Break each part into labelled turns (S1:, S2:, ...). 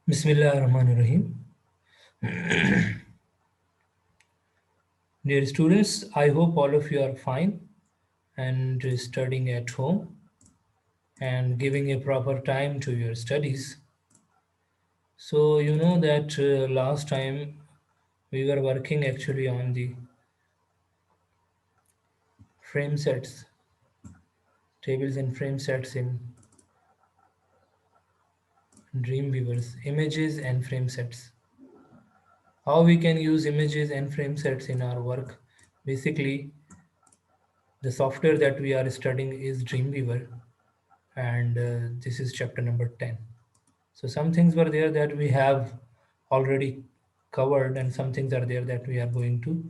S1: Bismillahirrahmanirrahim. Dear students, I hope all of you are fine and studying at home and giving a proper time to your studies. So, you know that last time we were working actually on the frame sets, tables and frame sets in Dreamweaver's images and frame sets. How we can use images and frame sets in our work. Basically, the software that we are studying is Dreamweaver, and this is chapter number 10. So some things were there that we have already covered, and some things are there that we are going to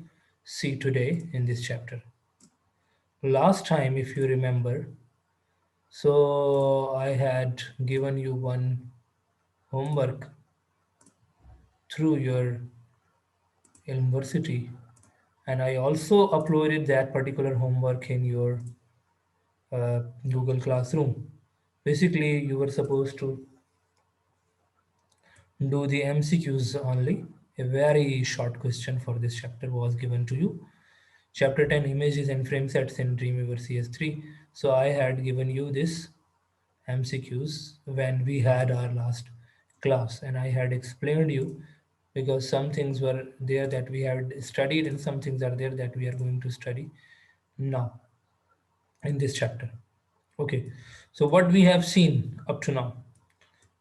S1: see today in this chapter. Last time, if you remember, so I had given you one homework through your university, and I also uploaded that particular homework in your Google Classroom. Basically, you were supposed to do the MCQs only. A very short question for this chapter was given to you. Chapter 10, images and frame sets in Dreamweaver CS3. So I had given you this MCQs when we had our last class, and I had explained you because some things were there that we had studied and some things are there that we are going to study now in this chapter. Okay, so what we have seen up to now: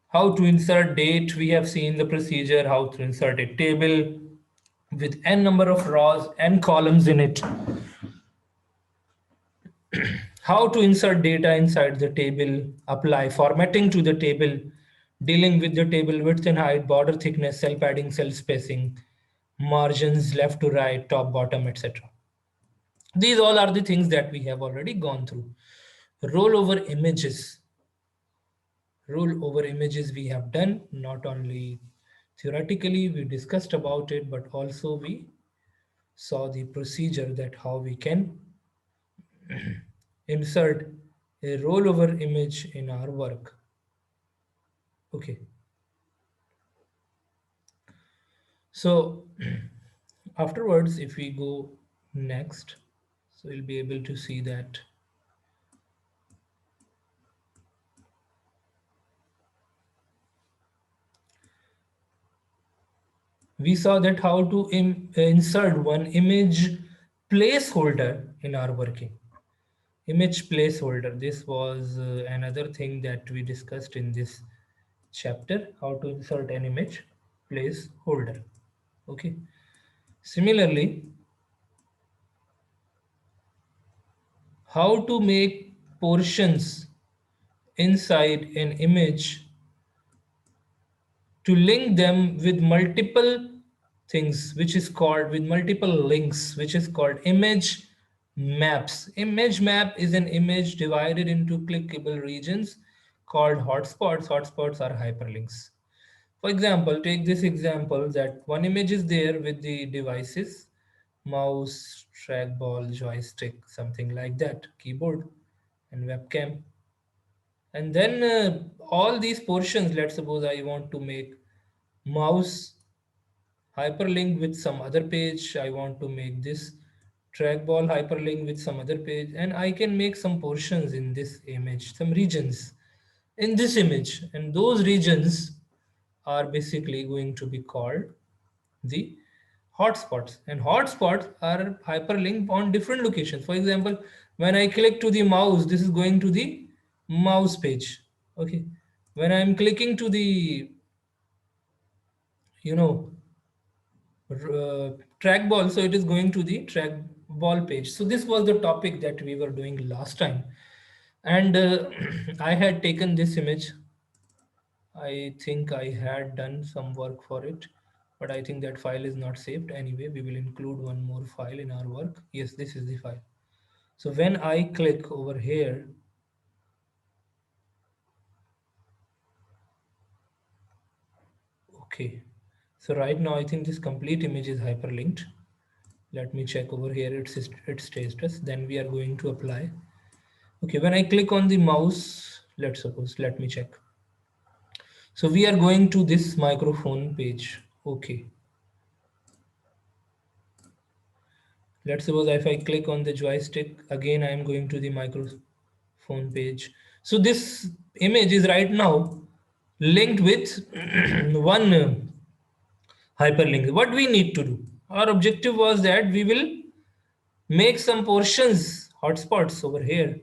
S1: how to insert date, we have seen the procedure, how to insert a table with n number of rows and columns in it, how to insert data inside the table, apply formatting to the table, dealing with the table width and height, border thickness, cell padding, cell spacing, margins left to right, top, bottom, etc. These all are the things that we have already gone through. Rollover images. Rollover images we have done, not only theoretically we discussed about it, but also we saw the procedure that how we can insert a rollover image in our work. Okay, so afterwards, if we go next, so we'll be able to see that we saw that how to insert one image placeholder in our working. Image placeholder, this was another thing that we discussed in this chapter, how to insert an image placeholder. Okay, similarly, how to make portions inside an image to link them with multiple things, which is called with multiple links, which is called image maps. Image map is an image divided into clickable regions called hotspots. Hotspots are hyperlinks. For example, take this example that one image is there with the devices, mouse, trackball, joystick, something like that, keyboard and webcam. And then all these portions, let's suppose I want to make mouse hyperlink with some other page. I want to make this trackball hyperlink with some other page, and I can make some portions in this image, some regions in this image, and those regions are basically going to be called the hotspots, and hotspots are hyperlinked on different locations. For example, when I click to the mouse, this is going to the mouse page. Okay, when I'm clicking to the you know trackball, so it is going to the trackball page. So this was the topic that we were doing last time, and I had taken this image. I think I had done some work for it, but I think that file is not saved. Anyway, we will include one more file in our work. Yes, this is the file. So when I click over here, okay, so right now I think this complete image is hyperlinked. Let me check over here its status. Then we are going to apply. Okay, when I click on the mouse, let's suppose, let me check. So we are going to this microphone page. Okay. Let's suppose if I click on the joystick, again I am going to the microphone page. So this image is right now linked with one hyperlink. What we need to do? Our objective was that we will make some portions, hotspots over here,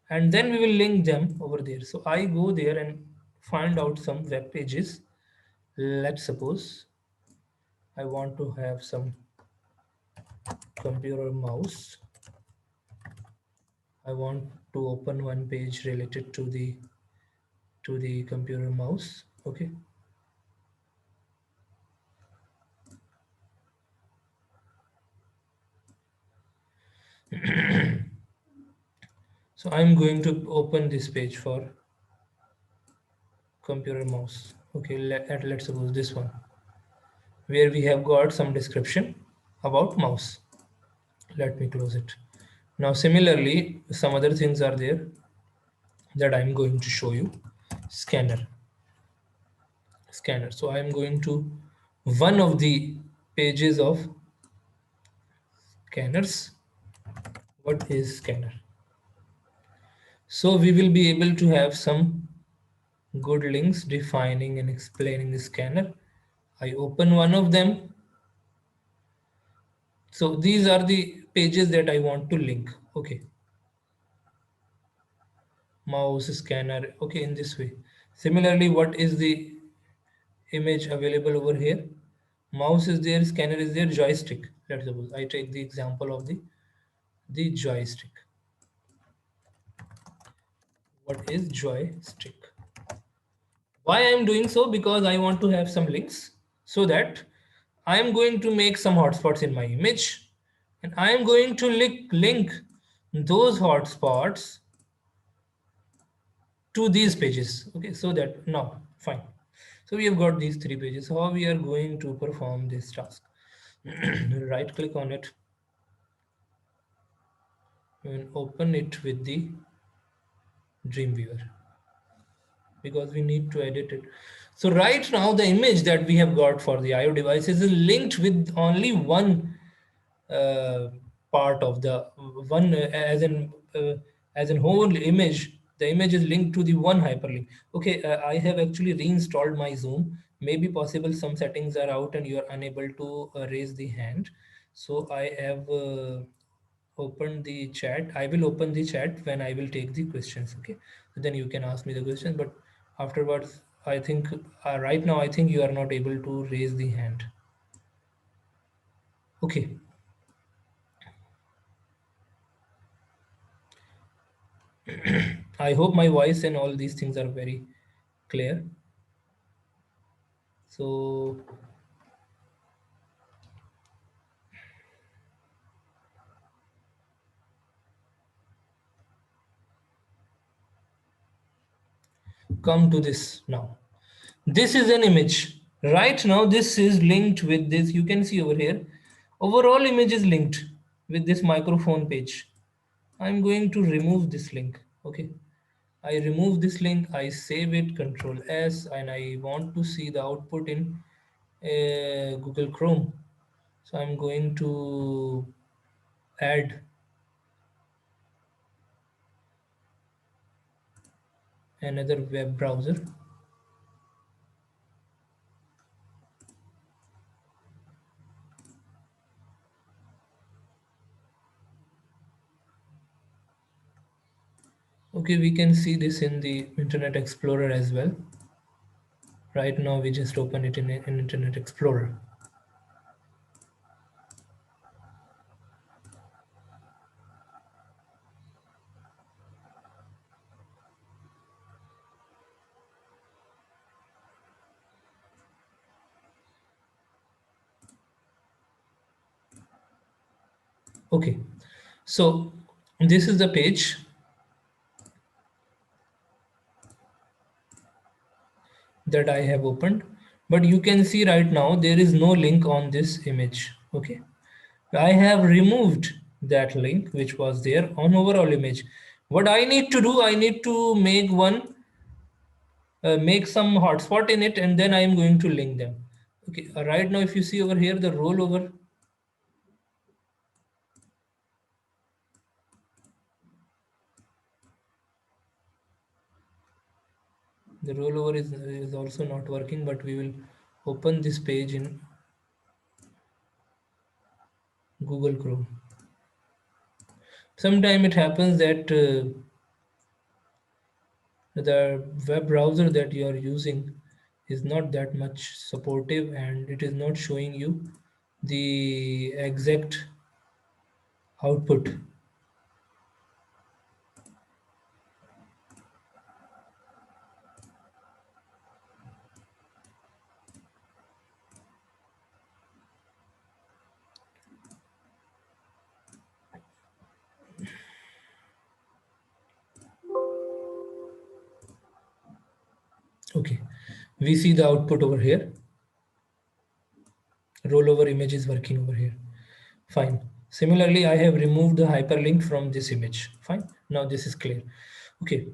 S1: and then we will link them over there. So I go there and find out some web pages. Let's suppose I want to have some computer mouse. I want to open one page related to the computer mouse. Okay. So I'm going to open this page for computer mouse. Okay, let's suppose this one, where we have got some description about mouse. Let me close it. Now similarly, some other things are there that I'm going to show you. Scanner. So I'm going to one of the pages of scanners. What is scanner? So we will be able to have some good links defining and explaining the scanner. I open one of them. So these are the pages that I want to link. Okay. Mouse, scanner. Okay, in this way. Similarly, what is the image available over here? Mouse is there, scanner is there, joystick. Let's suppose I take the example of the joystick. What is joystick? Why I am doing so? Because I want to have some links so that I am going to make some hotspots in my image, and I am going to link those hotspots to these pages. Okay, so that now fine. So we have got these three pages. How we are going to perform this task? Right click on it and open it with the Dreamweaver, because we need to edit it. So right now the image that we have got for the IO devices is linked with only one uh, part of the one as in whole image. The image is linked to the one hyperlink. Okay, I have actually reinstalled my Zoom. Maybe possible some settings are out and you are unable to raise the hand. So I have open the chat. I will open the chat when I will take the questions. Okay, so then you can ask me the question, but afterwards I think right now I think you are not able to raise the hand. Okay. I hope my voice and all these things are very clear. So come to this now. This is an image. Right now, this is linked with this. You can see over here. Overall image is linked with this microphone page. I'm going to remove this link. Okay. I remove this link. I save it, Control S, and I want to see the output in Google Chrome. So I'm going to add another web browser. Okay, we can see this in the Internet Explorer as well. Right now, we just open it in Internet Explorer. Okay, so this is the page. That I have opened, but you can see right now there is no link on this image. Okay, I have removed that link which was there on overall image. What I need to do, I need to make one make some hotspot in it, and then I am going to link them. Okay, right now if you see over here the rollover, is also not working, but we will open this page in Google Chrome. Sometime it happens that the web browser that you are using is not that much supportive, and it is not showing you the exact output. Okay, we see the output over here. Rollover image is working over here. Fine. Similarly, I have removed the hyperlink from this image. Fine. Now this is clear. Okay.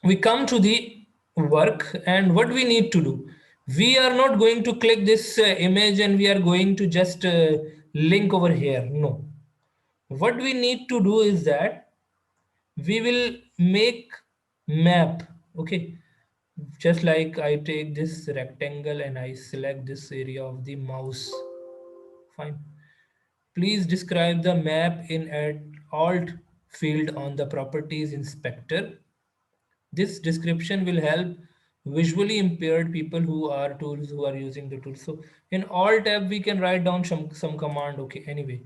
S1: We come to the work, and what we need to do. We are not going to click this image and we are going to just link over here. No. What we need to do is that we will make map. Okay. Just like I take this rectangle and I select this area of the mouse. Fine. Please describe the map in an alt field on the properties inspector. This description will help visually impaired people who are using the tool. So in alt tab we can write down some command. Okay, anyway.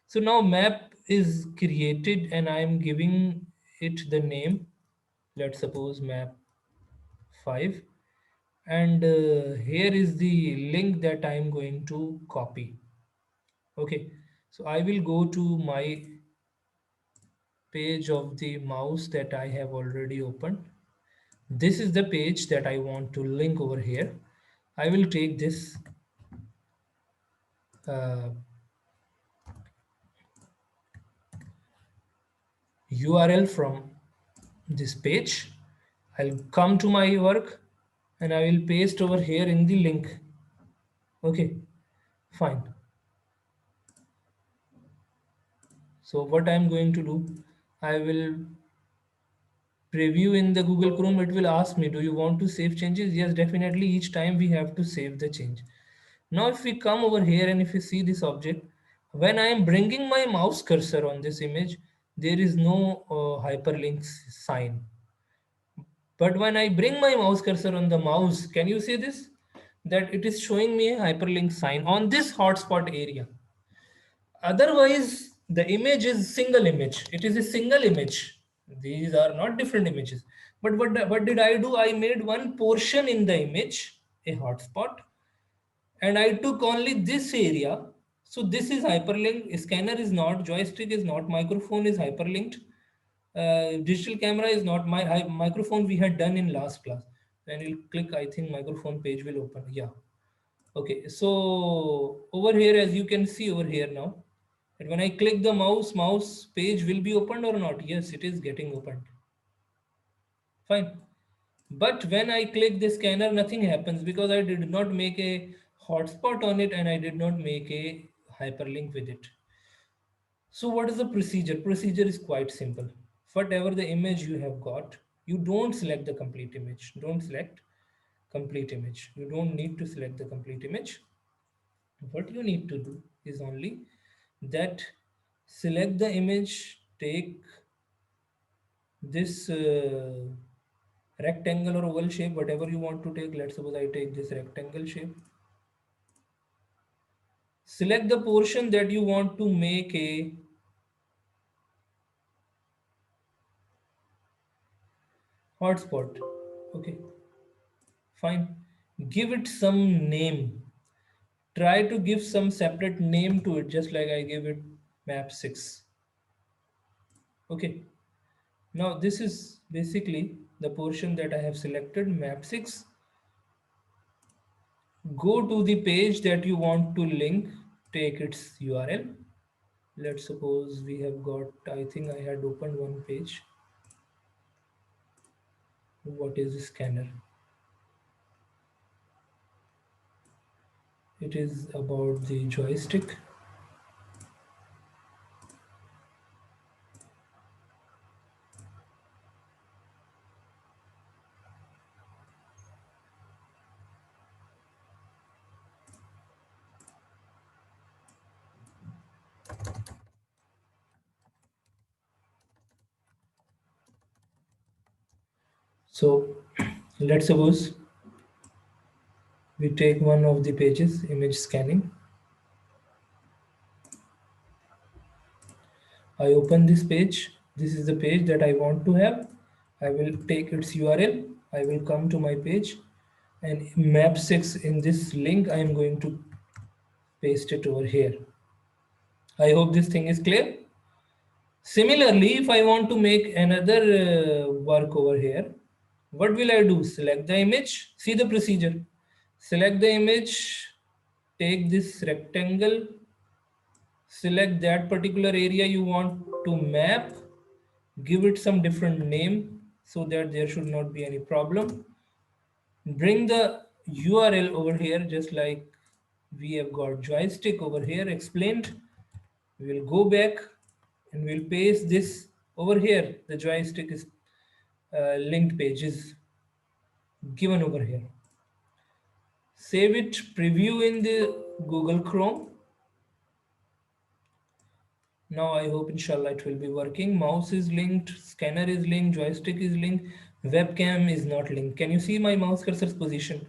S1: So now map is created and I am giving it the name. Let's suppose map 5, and here is the link that I am going to copy. Okay, so I will go to my page of the mouse that I have already opened. This is the page that I want to link over here. I will take this uh, URL from this page. I'll come to my work and I will paste over here in the link. Okay, fine. So what I'm going to do, I will preview in the Google Chrome. It will ask me, do you want to save changes? Yes, definitely. Each time we have to save the change. Now if we come over here and if you see this object, when I am bringing my mouse cursor on this image, there is no hyperlink sign. But when I bring my mouse cursor on the mouse, can you see this? That it is showing me a hyperlink sign on this hotspot area. Otherwise, the image is single image. It is a single image. These are not different images. But what did I do? I made one portion in the image, a hotspot, and I took only this area. So this is hyperlinked. Scanner is not, joystick is not, microphone is hyperlinked. Digital camera is not. My microphone we had done in last class. When you click, I think microphone page will open. Yeah. Okay. So over here, as you can see over here now, and when I click the mouse page will be opened or not? Yes, it is getting opened. Fine. But when I click the scanner, nothing happens because I did not make a hotspot on it and I did not make a hyperlink with it. So what is the procedure? Procedure is quite simple. Whatever the image you have got, you don't select the complete image. Don't select complete image. You don't need to select the complete image. What you need to do is only that select the image, take this rectangle or oval shape, whatever you want to take. Let's suppose I take this rectangle shape. Select the portion that you want to make a hotspot. Okay, fine. Give it some name. Try to give some separate name to it, just like I gave it map 6. Okay, now this is basically the portion that I have selected, map 6. Go to the page that you want to link, take its URL. Let's suppose we have got, I think I had opened one page. What is the scanner? It is about the joystick. So let's suppose we take one of the pages, image scanning. I open this page. This is the page that I want to have. I will take its URL. I will come to my page, and map 6 in this link I am going to paste it over here. I hope this thing is clear. Similarly, if I want to make another work over here, what will I do? Select the image. See the procedure. Select the image, take this rectangle, select that particular area you want to map, give it some different name so that there should not be any problem. Bring the URL over here, just like we have got joystick over here explained. We will go back and we'll paste this over here. The joystick is linked page is given over here. Save it, preview in the Google Chrome. Now I hope inshallah it will be working. Mouse is linked, scanner is linked, joystick is linked, webcam is not linked. Can you see my mouse cursor's position?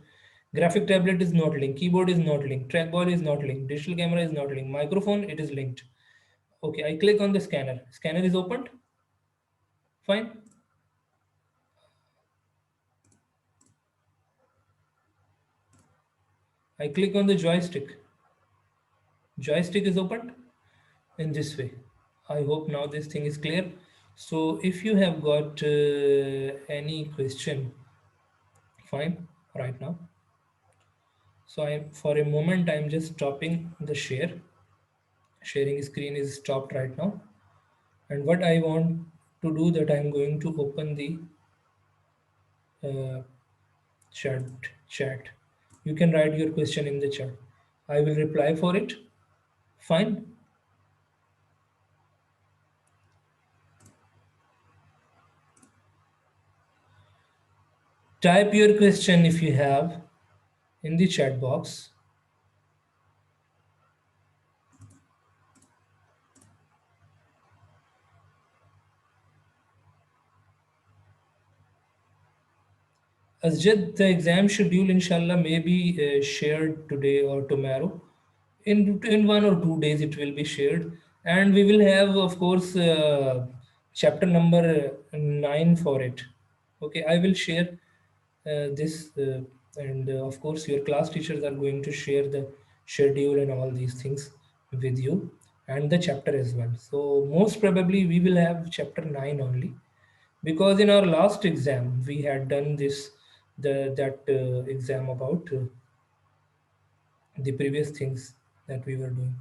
S1: Graphic tablet is not linked, keyboard is not linked, trackball is not linked, digital camera is not linked, microphone it is linked. Okay, I click on the scanner. Scanner is opened. Fine. I click on the joystick. Joystick is opened in this way. I hope now this thing is clear. So if you have got any question, fine, right now. So for a moment I'm just stopping the share. Sharing screen is stopped right now. And what I want to do that I'm going to open the uh, chat chat. You can write your question in the chat. I will reply for it. Fine. Type your question if you have in the chat box. Asjad, the exam schedule inshallah may be shared today or tomorrow. In 1 or 2 days it will be shared, and we will have of course chapter number 9 for it. Okay, I will share this and of course your class teachers are going to share the schedule and all these things with you, and the chapter as well. So most probably we will have chapter 9 only, because in our last exam we had done this that exam about the previous things that we were doing.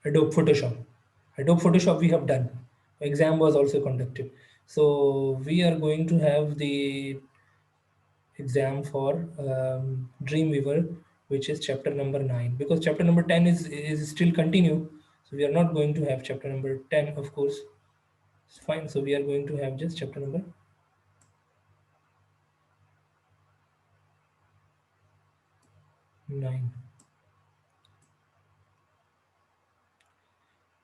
S1: Adobe Photoshop. Adobe Photoshop we have done. Exam was also conducted. So we are going to have the exam for Dreamweaver, which is chapter number 9. Because chapter number 10 is still continue. So we are not going to have chapter number 10, of course. It's fine. So we are going to have just chapter number 9.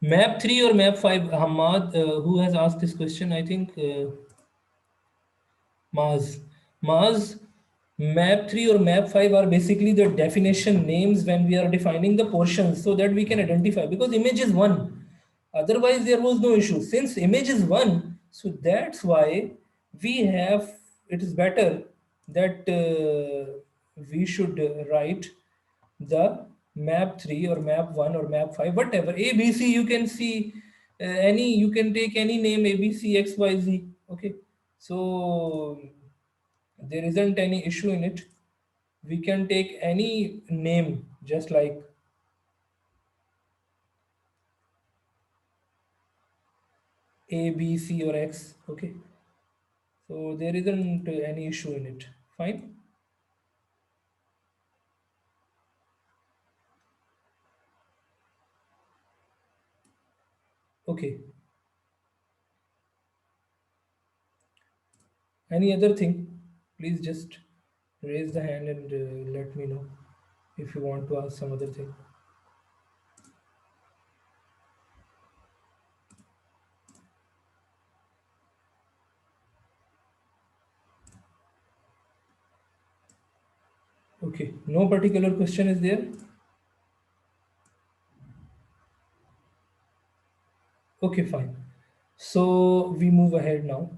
S1: Map 3 or map 5? Hamad, who has asked this question? I think Maz. Maz, map 3 or map 5 are basically the definition names when we are defining the portions so that we can identify, because image is one. Otherwise, there was no issue. Since image is one, so that's why we have, it is better that we should write the map 3 or map 1 or map 5, whatever. ABC, you can see any, you can take any name ABC, XYZ. Okay. So there isn't any issue in it. We can take any name just like A, B, C, or X. Okay. So there isn't any issue in it. Fine. Okay. Any other thing? Please just raise the hand and let me know if you want to ask some other thing. Okay. No particular question is there? Okay, fine. So we move ahead now.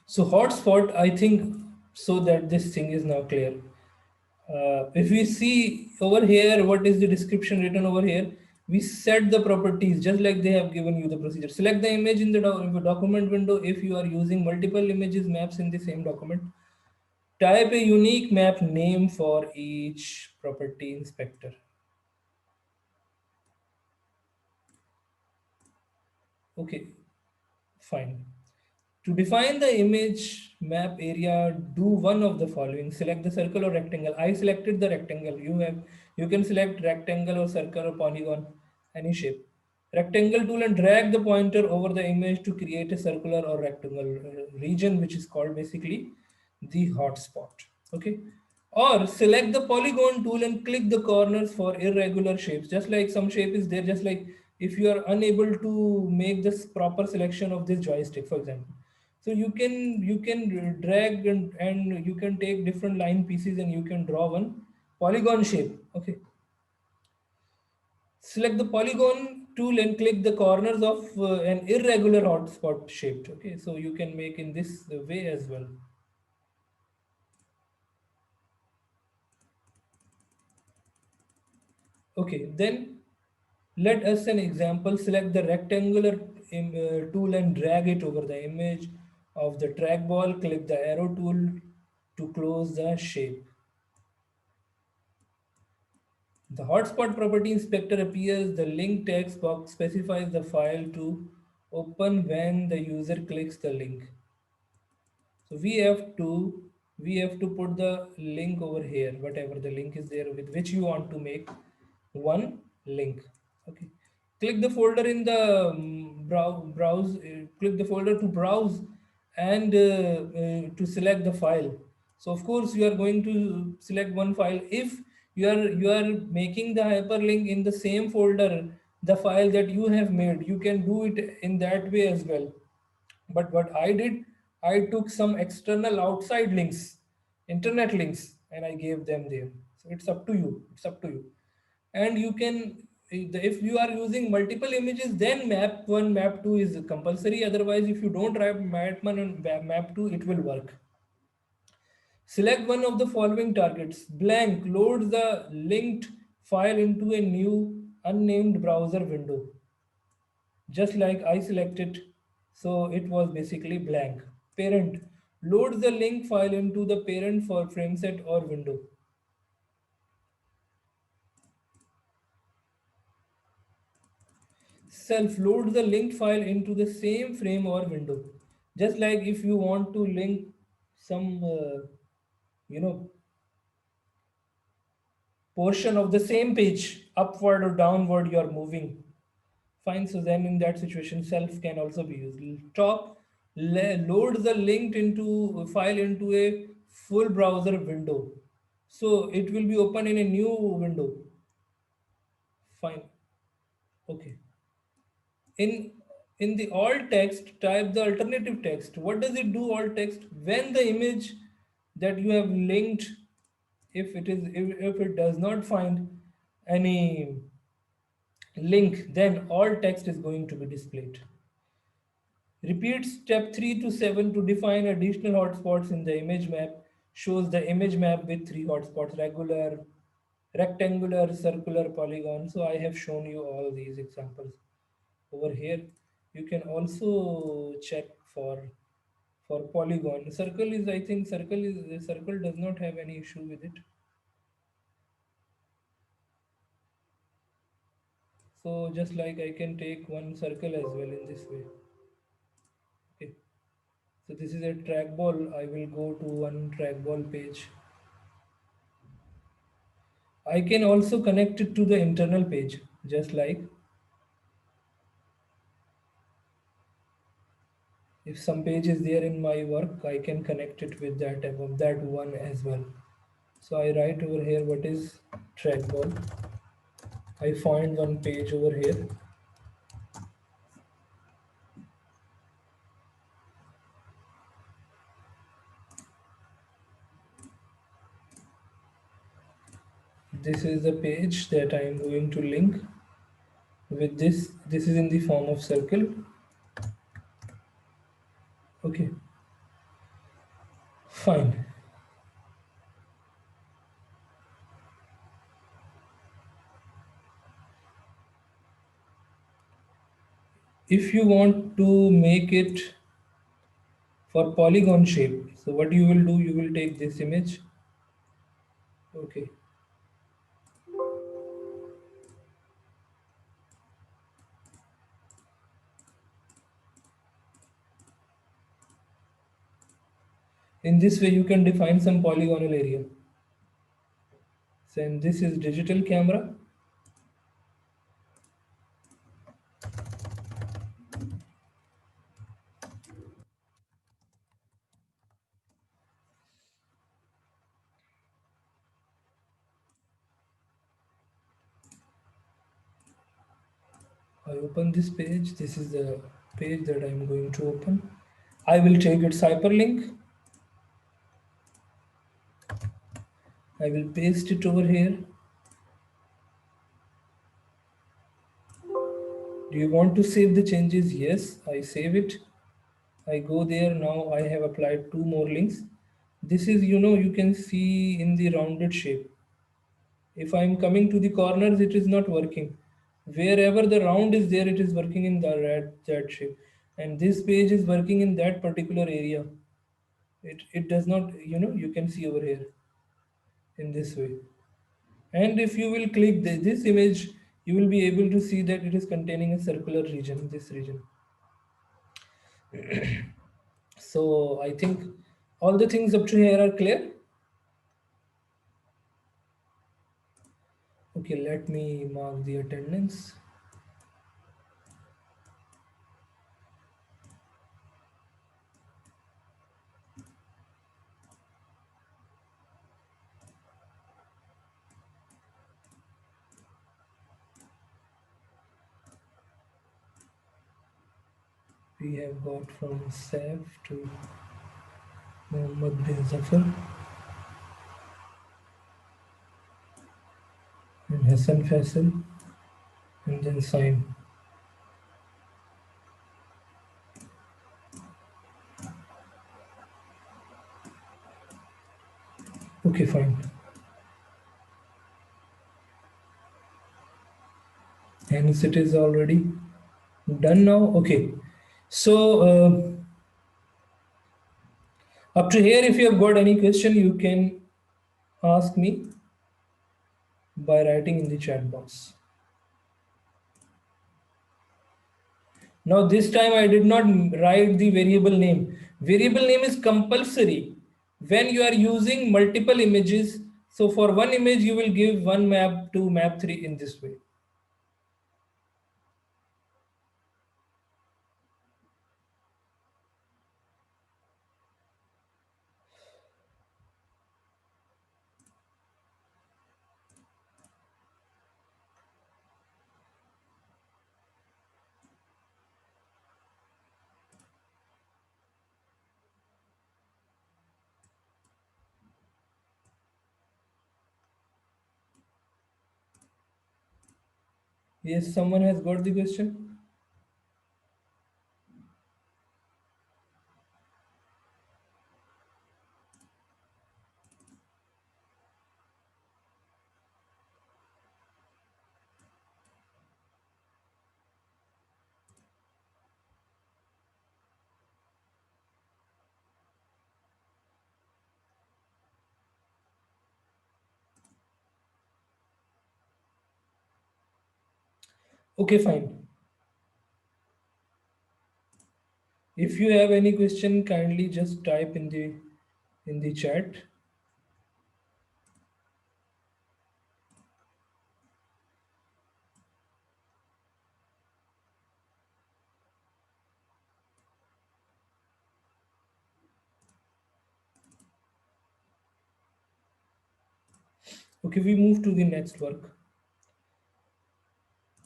S1: So hotspot, I think, so that this thing is now clear. If we see over here, what is the description written over here? We set the properties just like they have given you the procedure. Select the image in the document window if you are using multiple images maps in the same document. Type a unique map name for each property inspector. Okay, fine. To define the image map area, do one of the following. Select the circle or rectangle. I selected the rectangle. You can select rectangle or circle or polygon, any shape. Rectangle tool and drag the pointer over the image to create a circular or rectangle region, which is called basically the hotspot. Okay. Or select the polygon tool and click the corners for irregular shapes. Just like some shape is there, just like if you are unable to make this proper selection of this joystick, for example. So you can drag and you can take different line pieces and you can draw one polygon shape. Okay. Select the polygon tool and click the corners of an irregular hotspot shaped. Okay, so you can make in this way as well. Okay, then let us an example. Select the rectangular tool and drag it over the image of the trackball. Click the arrow tool to close the shape. The hotspot property inspector appears. The link text box specifies the file to open when the user clicks the link. So we have to put the link over here, whatever the link is there with which you want to make one link. Okay. Click the folder in the browse. Click the folder to browse and to select the file. So of course you are going to select one file. If you are making the hyperlink in the same folder, the file that you have made, you can do it in that way as well. But what I did, I took some external outside links, internet links, and I gave them there. So it's up to you. It's up to you. And you can, if you are using multiple images, then map one, map two is compulsory. Otherwise, if you don't write map one and map two, it will work. Select one of the following targets. Blank loads the linked file into a new unnamed browser window, just like I selected. So it was basically blank. Parent loads the link file into the parent for frameset or window. Self loads the linked file into the same frame or window. Just like if you want to link some, you know, portion of the same page upward or downward, you are moving. Fine. So then in that situation, self can also be used. Top loads the linked into file into a full browser window. So it will be open in a new window. Fine. Okay. In in the alt text, type the alternative text. What does it do? Alt text when the image that you have linked, if it does not find any link, then alt text is going to be displayed. Repeat step 3 to 7 to define additional hotspots in the image map. Shows the image map with three hotspots: regular, rectangular, circular, polygon. So I have shown you all these examples over here. You can also check for for polygon. Circle is, I think circle does not have any issue with it. So just like I can take one circle as well in this way. Okay. So this is a trackball. I will go to one trackball page. I can also connect it to the internal page, just like if some page is there in my work, I can connect it with that above that one as well. So I write over here what is trackball. I find one page over here. This is the page that I am going to link with this. This is in the form of circle. Okay, fine. If you want to make it for polygon shape, so what you will do, you will take this image. Okay, in this way you can define some polygonal area. So and this is digital camera. I open this page. This is the page that I'm going to open. I will take its hyperlink. I will paste it over here. Do you want to save the changes? Yes, I save it. I go there. Now I have applied two more links. This is, you can see in the rounded shape. If I'm coming to the corners, it is not working. Wherever the round is there, it is working in the that shape. And this page is working in that particular area. It does not, you can see over here in this way. And if you will click this image, you will be able to see that it is containing a circular region, this region. So I think all the things up to here are clear. Okay, let me mark the attendance. We have got from Saif to Mohammed bin Zafar and Hassan Faisal and then sign. Okay, fine. Hence it is already done now. Okay. So up to here, if you have got any question, you can ask me by writing in the chat box. Now this time I did not write the variable name. Variable name is compulsory when you are using multiple images. So for one image, you will give one map to map 3 in this way. Yes, someone has got the question. Okay, fine. If you have any question, kindly just type in the chat. Okay, we move to the next work.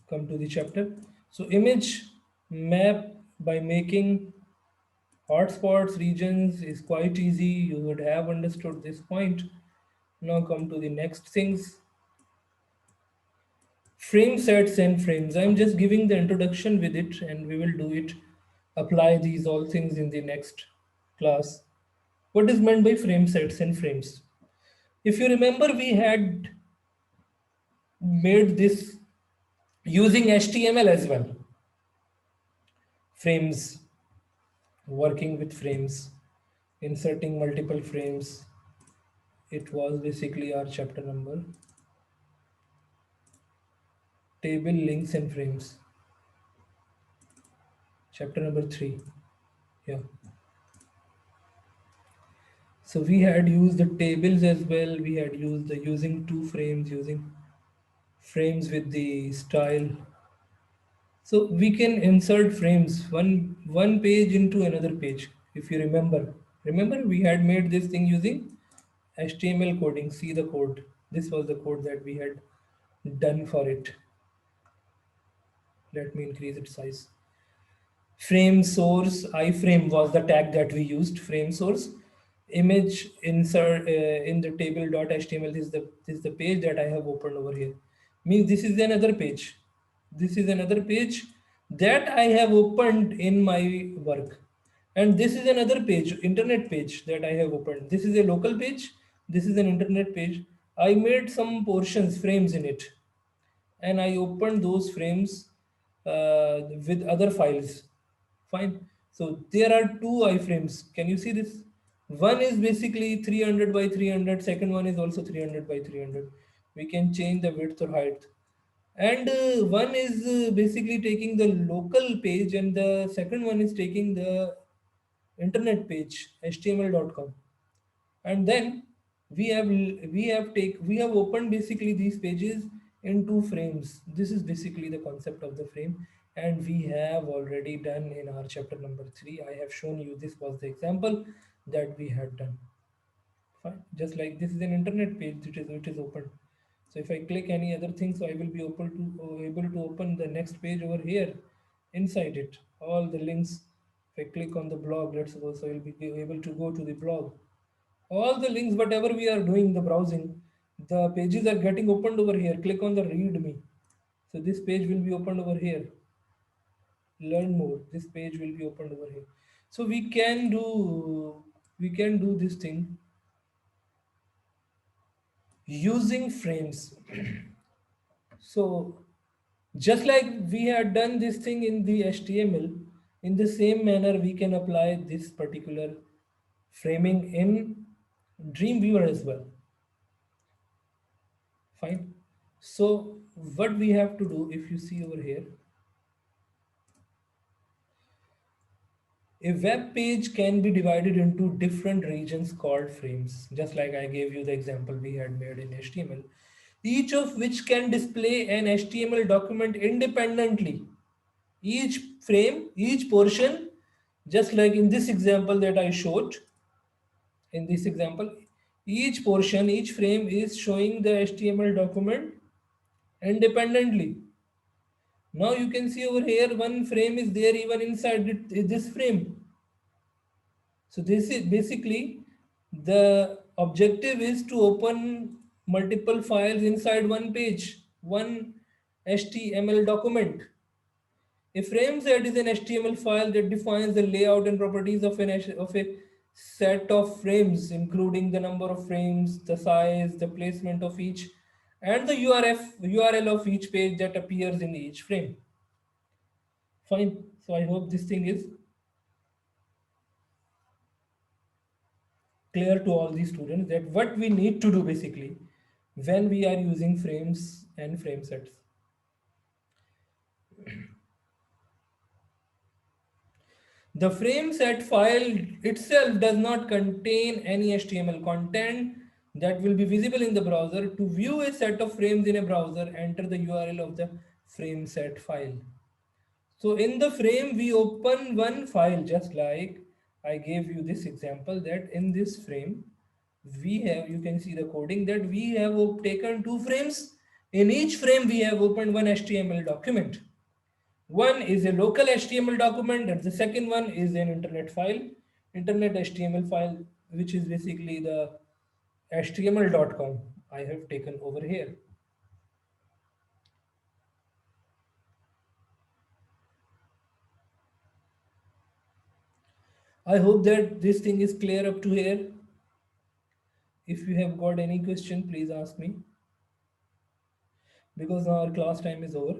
S1: Come to the chapter. So image map by making hotspots regions is quite easy. You would have understood this point. Now come to the next things. Frame sets and frames. I'm just giving the introduction with it, and we will do it. Apply these all things in the next class. What is meant by frame sets and frames? If you remember, we had made this using HTML as well. Frames, working with frames, inserting multiple frames. It was basically our chapter number. Table links and frames. Chapter number 3. Yeah. So we had used the tables as well. We had used the using two frames, using frames with the style. So we can insert frames one page into another page. If you remember we had made this thing using HTML coding. See the code. This was the code that we had done for it. Let me increase its size. Frame source iframe was the tag that we used. Frame source image insert in the table.html. This is the page that I have opened over here. Means this is another page. This is another page that I have opened in my work, and this is another page, internet page, that I have opened. This is a local page, this is an internet page. I made some portions frames in it, and I opened those frames with other files. Fine. So there are two iframes. Can you see this? One is basically 300 by 300. Second one is also 300 by 300. We can change the width or height. And one is basically taking the local page, and the second one is taking the internet page, html.com. And then we have opened basically these pages in two frames. This is basically the concept of the frame, and we have already done in our chapter number 3. I have shown you, this was the example that we had done. Fine. Just like this is an internet page, it is open. So if I click any other thing, so I will be able to open the next page over here. Inside it, all the links. If I click on the blog, let's suppose, so I will be able to go to the blog. All the links, whatever we are doing the browsing, the pages are getting opened over here. Click on the read me, so this page will be opened over here. Learn more, this page will be opened over here. So we can do this thing using frames. So just like we had done this thing in the HTML, in the same manner we can apply this particular framing in Dreamweaver as well. Fine. So what we have to do, if you see over here, a web page can be divided into different regions called frames, just like I gave you the example we had made in HTML, each of which can display an HTML document independently. Each frame, each portion, just like in this example that I showed, in this example, each portion, each frame is showing the HTML document independently. Now you can see over here one frame is there even inside this frame. So this is basically the objective is to open multiple files inside one page, one HTML document. A frame set is an HTML file that defines the layout and properties of of a set of frames, including the number of frames, the size, the placement of each, and the URL of each page that appears in each frame. Fine. So I hope this thing is clear to all these students, that what we need to do basically when we are using frames and frame sets. The frame set file itself does not contain any HTML content that will be visible in the browser. To view a set of frames in a browser, enter the URL of the frame set file. So in the frame, we open one file, just like I gave you this example, that in this frame, we have, you can see the coding, that we have taken two frames. In each frame, we have opened one HTML document. One is a local HTML document, and the second one is an internet file, internet HTML file, which is basically the html.com I have taken over here. I hope that this thing is clear up to here. If you have got any question, please ask me, because now our class time is over.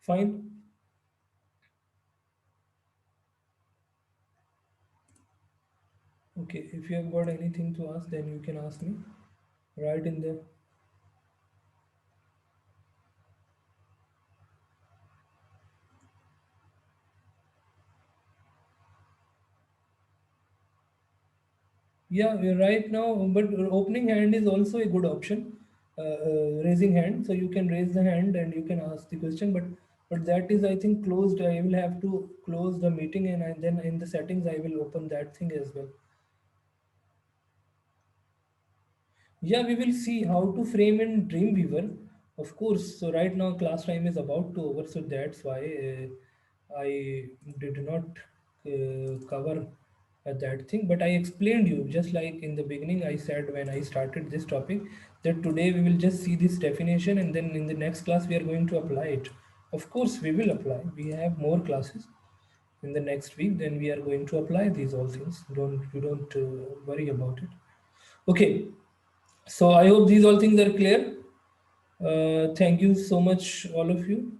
S1: Fine. Okay, if you have got anything to ask, then you can ask me right in there. Yeah, you're right now, but opening hand is also a good option. Raising hand, so you can raise the hand and you can ask the question. But that is, I think, closed. I will have to close the meeting, and then in the settings I will open that thing as well. Yeah, we will see how to frame in Dreamweaver, of course. So right now class time is about to over, so that's why I did not cover that thing. But I explained you, just like in the beginning I said when I started this topic, that today we will just see this definition, and then in the next class we are going to apply it. Of course, we will apply. We have more classes in the next week, then we are going to apply these all things. You don't worry about it. Okay, so I hope these all things are clear. Thank you so much, all of you.